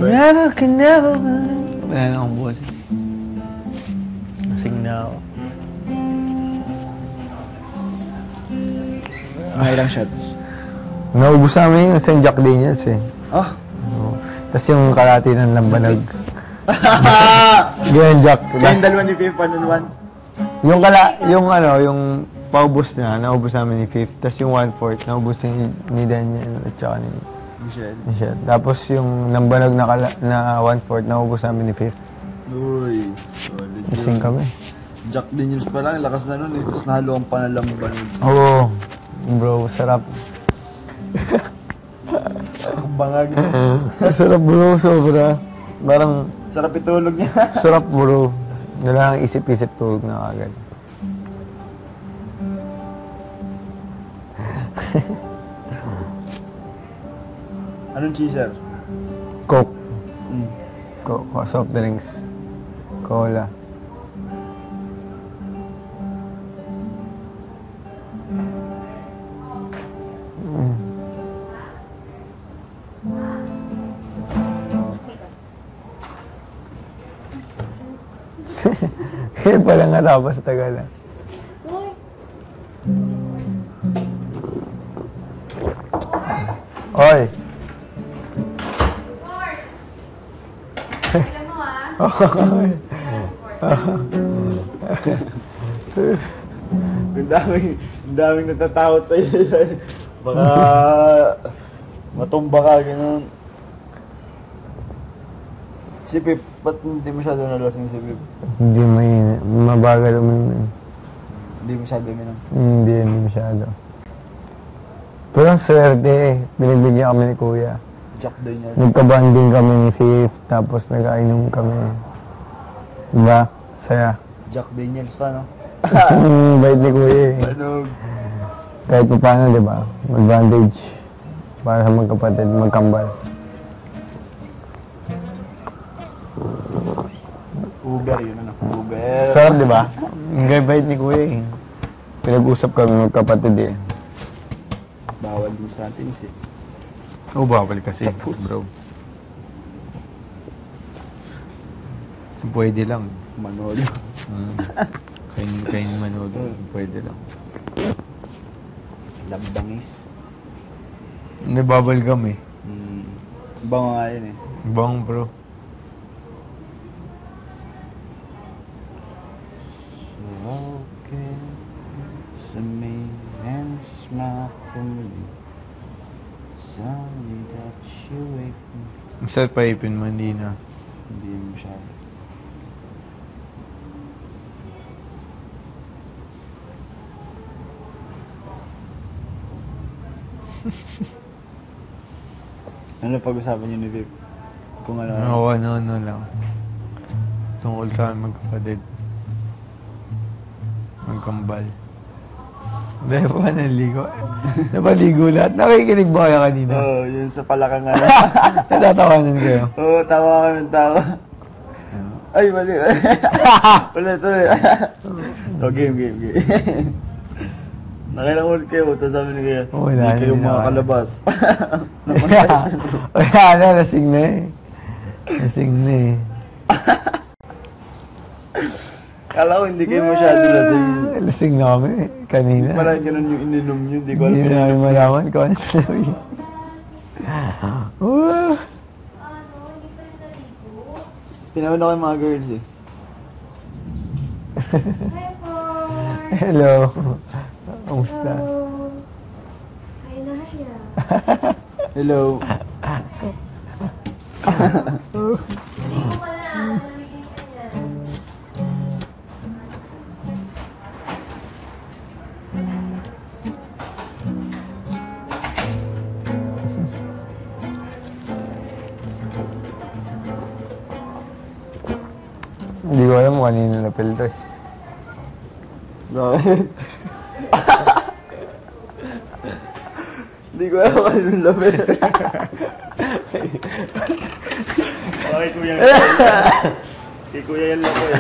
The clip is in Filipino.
Never can never. Wala na akong boses. Nasing na ako. Mga ilang shots? Naubos namin yung St. Jack Daniels eh. Ah? Oo. Tapos yung kalati ng lambanag. Ganyan Jack. Kayong dalawa ni Fifth, ano naman? Yung paubos niya, naubos namin ni Fifth. Tapos yung 1/4, naubos ni Daniel at saka ni Michelle. Tapos yung lambanag na 1/4, naubos namin ni Fifth. Uy, solid. Ising kami. Jack Daniels pa lang, lakas na nun eh. Tapos nahaluan pa ng lambanog. Oo. Bro, sarap. Bangag. Sarap bro, sobra. Parang Sarap itulog niya. sarap bro. Wala kang isip-isip tulog na agad. Anong cheeser? Coke. Coke, soft drinks. Cola. Kaya pala nga tapos tagal na. Oy! Alam mo ah. Ang daming natatakot sa iyo. Baka matumba ka, gano'n. Si Pip, ba't hindi masyado nalasing si Pip? Hindi mabagal uminom. Hindi masyado uminom. Hindi masyado. Pero ang swerte eh. Binibigyan kami ni Kuya. Jack Daniels. Nagka-bonding kami ni Fifth, tapos nag-ainom kami. Diba? Saya. Jack Daniels pa, no? Bait ni Kuya eh. Ano? Kahit pa paano, diba? Advantage. Para sa magkapatid, magkambal. Uber, yun ano? Uber. Sarap, diba? Ang bait ni Kuya eh. Pinag-usap kami magkapatid eh. Bawal din sa atin eh. Oo, bawal kasi, Tapos. bro. Pwede lang. Manolo. Kain Manolo, pwede lang. Lambangis. Nababalgam eh. Bango nga yun eh. Bang, bro. Okay. Sa may hands makumuli. Sorry that you wake me. Masarap pa ipin mo, hindi na. Hindi masyado. Ano pag-usapan niyo ni Viv? Kung ano? Oo, ano lang. Tungkol sa magkapatid. Magkambal. Dahil pa naligo. Napaligo lahat. Nakikinig ba kayo kanina? Oo, yun sa palakang ano. Natatawanan kayo. Oo, tawa ka ng tawa. Ay, mali. Ulit. O, game. Nakailang ulit kayo, tapos sabi ni Kuya, Wala, hindi kayo hindi na. makakalabas. Wala na, lasing na eh. Lasing na eh. Kala ko hindi kayo masyado lasing. Lasing na kami kanina. Parang ganun yung ininom nyo, hindi ko alam. Hindi namin malaman kung ano sabi. Pinauna ko yung mga girls eh. Hi po. Hello. Kamusta? Hi na hiya. Hello. Ligo ka na. Malamigin ka niya. Hindi ko alam kung kanino napil to eh. Bakit? Hindi ko alam kung anong labi. Bakit kuya? Kay kuya yan lang ko eh.